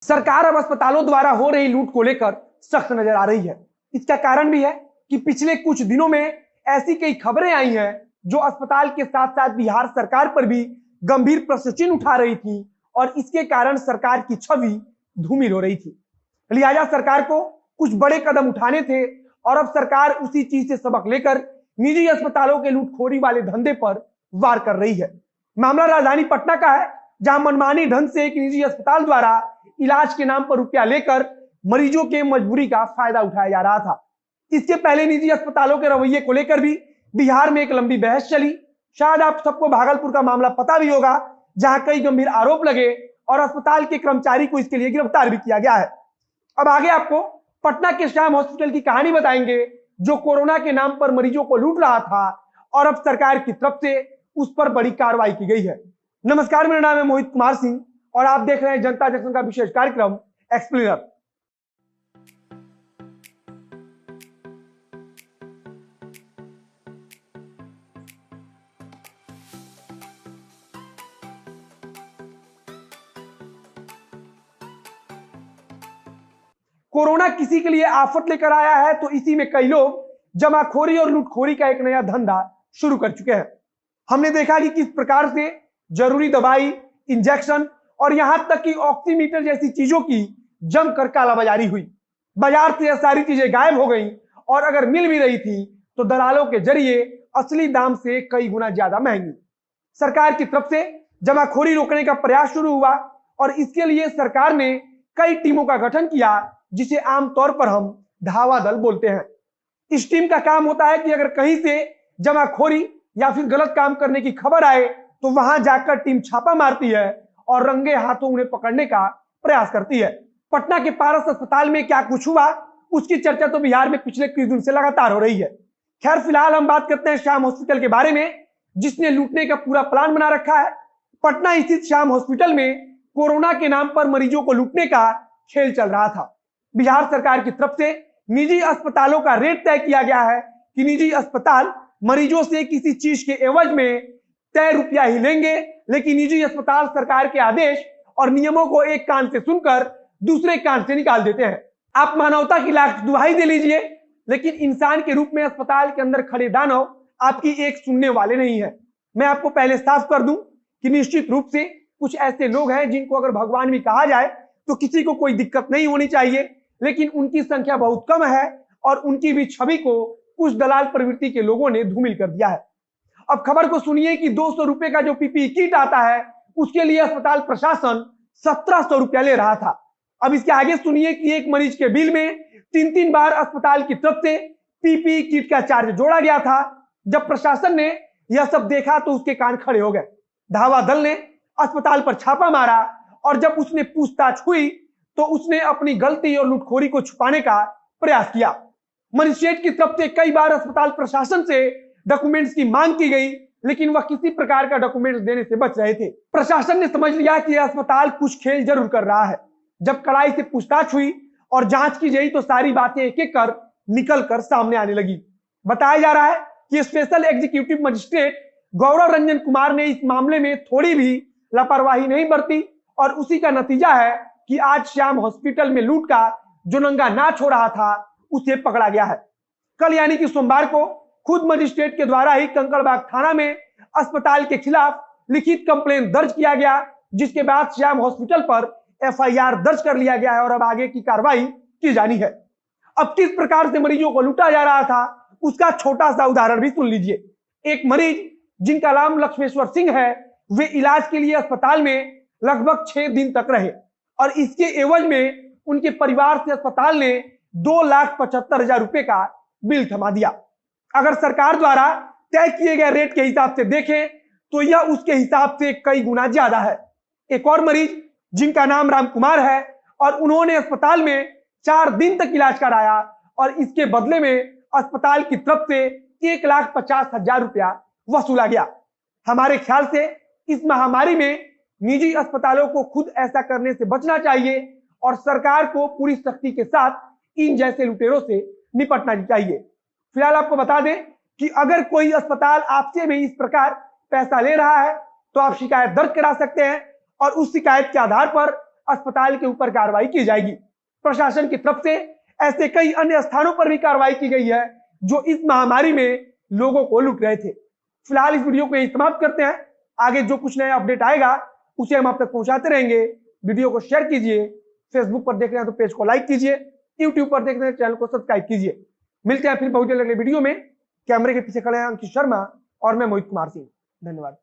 सरकार अब अस्पतालों द्वारा हो रही लूट को लेकर सख्त नजर आ रही है। इसका कारण भी है कि पिछले कुछ दिनों में ऐसी कई खबरें आई हैं जो अस्पताल के साथ साथ बिहार सरकार पर भी गंभीर प्रश्न चिन्ह उठा रही थी और इसके कारण सरकार की छवि धूमिल हो रही थी। लिहाजा सरकार को कुछ बड़े कदम उठाने थे और अब सरकार उसी चीज से सबक लेकर निजी अस्पतालों के लूटखोरी वाले धंधे पर वार कर रही है। मामला राजधानी पटना का है, जहां मनमानी ढंग से एक निजी अस्पताल द्वारा इलाज के नाम पर रुपया लेकर मरीजों के मजबूरी का फायदा उठाया जा रहा था। इसके पहले निजी अस्पतालों के रवैये को लेकर भी बिहार में एक लंबी बहस चली। शायद आप सबको भागलपुर का मामला पता भी होगा, जहां कई गंभीर आरोप लगे और अस्पताल के कर्मचारी को इसके लिए गिरफ्तार भी किया गया है। अब आगे आपको पटना के श्याम हॉस्पिटल की कहानी बताएंगे, जो कोरोना के नाम पर मरीजों को लूट रहा था और अब सरकार की तरफ से उस पर बड़ी कार्रवाई की गई है। नमस्कार, मेरा नाम है मोहित कुमार सिंह और आप देख रहे हैं जनता जंक्शन का विशेष कार्यक्रम एक्सप्लेनर। कोरोना किसी के लिए आफत लेकर आया है तो इसी में कई लोग जमाखोरी और लूटखोरी का एक नया धंधा शुरू कर चुके हैं। हमने देखा कि किस प्रकार से जरूरी दवाई, इंजेक्शन और यहां तक कि ऑक्सीमीटर जैसी चीजों की जमकर कालाबाजारी हुई। बाजार से यह सारी चीजें गायब हो गई और अगर मिल भी रही थी तो दलालों के जरिए असली दाम से कई गुना ज्यादा महंगी। सरकार की तरफ से जमाखोरी रोकने का प्रयास शुरू हुआ और इसके लिए सरकार ने कई टीमों का गठन किया, जिसे आमतौर पर हम धावा दल बोलते हैं। इस टीम का काम होता है कि अगर कहीं से जमाखोरी या फिर गलत काम करने की खबर आए तो वहां जाकर टीम छापा मारती है और रंगे हाथों उन्हें पकड़ने का प्रयास करती है। पटना के पारस अस्पताल में क्या कुछ हुआ, उसकी चर्चा तो बिहार में पिछले कुछ दिन से लगातार हो रही है। खैर, फिलहाल हम बात करते हैं श्याम हॉस्पिटल के बारे में, जिसने लूटने का पूरा प्लान बना रखा है। पटना स्थित श्याम हॉस्पिटल में कोरोना के नाम पर मरीजों को लूटने का खेल चल रहा था। बिहार सरकार की तरफ से निजी अस्पतालों का रेट तय किया गया है कि निजी अस्पताल मरीजों से किसी चीज के एवज में तय रुपया ही लेंगे, लेकिन निजी अस्पताल सरकार के आदेश और नियमों को एक कान से सुनकर दूसरे कान से निकाल देते हैं। आप मानवता की लाख दुहाई दे लीजिए, लेकिन इंसान के रूप में अस्पताल के अंदर खड़े दानव आपकी एक सुनने वाले नहीं है। मैं आपको पहले साफ कर दूं कि निश्चित रूप से कुछ ऐसे लोग हैं जिनको अगर भगवान भी कहा जाए तो किसी को कोई दिक्कत नहीं होनी चाहिए, लेकिन उनकी संख्या बहुत कम है और उनकी भी छवि को कुछ दलाल प्रवृत्ति के लोगों ने धूमिल कर दिया है। अब खबर को सुनिए कि 200 रुपए का जो पीपीई किट आता है उसके लिए अस्पताल प्रशासन 1700 रुपया ले रहा था। अब इसके आगे सुनिए कि एक मरीज के बिल में 3 बार अस्पताल की तरफ से पीपीई किट का चार्ज जोड़ा गया था। जब प्रशासन ने यह सब देखा तो उसके कान खड़े हो गए। धावा दल ने अस्पताल पर छापा मारा और जब उसने पूछताछ हुई तो उसने अपनी गलती और लूटखोरी को छुपाने का प्रयास किया। मजिस्ट्रेट की तरफ से कई बार अस्पताल प्रशासन से डॉक्यूमेंट्स की मांग की गई, लेकिन वह किसी प्रकार का डॉक्यूमेंट्स देने से बच रहे थे। प्रशासन ने समझ लिया कि यह अस्पताल कुछ खेल जरूर कर रहा है। जब कड़ाई से पूछताछ हुई और जांच की गई तो सारी बातें एक एक कर निकल कर सामने आने लगी। बताया जा रहा है कि स्पेशल एग्जीक्यूटिव मजिस्ट्रेट गौरव रंजन कुमार ने इस मामले में थोड़ी भी लापरवाही नहीं बरती और उसी का नतीजा है कि आज श्याम हॉस्पिटल में लूट का जो नंगा नाच हो रहा था उसे पकड़ा गया है। कल यानी कि सोमवार को खुद मजिस्ट्रेट के द्वारा ही कंकड़बाग थाना में अस्पताल के खिलाफ लिखित कंप्लेंट दर्ज किया गया, जिसके बाद श्याम हॉस्पिटल पर एफआईआर दर्ज कर लिया गया है और अब आगे की कार्रवाई की जानी है। अब किस प्रकार से मरीजों को लूटा जा रहा था उसका छोटा सा उदाहरण भी सुन लीजिए। एक मरीज जिनका नाम लक्ष्मेश्वर सिंह है, वे इलाज के लिए अस्पताल में लगभग 6 दिन तक रहे और इसके एवज में उनके परिवार से अस्पताल ने 2,75,000 रुपए का बिल थमा दिया। अगर सरकार द्वारा तय किए गए रेट के हिसाब से देखें तो यह उसके हिसाब से कई गुना ज्यादा है। एक और मरीज जिनका नाम राम कुमार है और उन्होंने अस्पताल में 4 दिन तक इलाज कराया और इसके बदले में अस्पताल की तरफ से 1,50,000 रुपया वसूला गया। हमारे ख्याल से इस महामारी में निजी अस्पतालों को खुद ऐसा करने से बचना चाहिए और सरकार को पूरी सख्ती के साथ इन जैसे लुटेरों से निपटना चाहिए। फिलहाल आपको बता दें कि अगर कोई अस्पताल आपसे भी इस प्रकार पैसा ले रहा है तो आप शिकायत दर्ज करा सकते हैं और उस शिकायत के आधार पर अस्पताल के ऊपर कार्रवाई की जाएगी। प्रशासन की तरफ से ऐसे कई अन्य स्थानों पर भी कार्रवाई की गई है जो इस महामारी में लोगों को लूट रहे थे। फिलहाल इस वीडियो को यही समाप्त करते हैं। आगे जो कुछ नया अपडेट आएगा उसे हम आप तक पहुंचाते रहेंगे। वीडियो को शेयर कीजिए, फेसबुक पर देख रहे हैं तो पेज को लाइक कीजिए, यूट्यूब पर देख रहे हैं चैनल को सब्सक्राइब कीजिए। मिलते हैं फिर बहुत जल्द अगले वीडियो में। कैमरे के पीछे खड़े हैं अंकित शर्मा और मैं मोहित कुमार सिंह। धन्यवाद।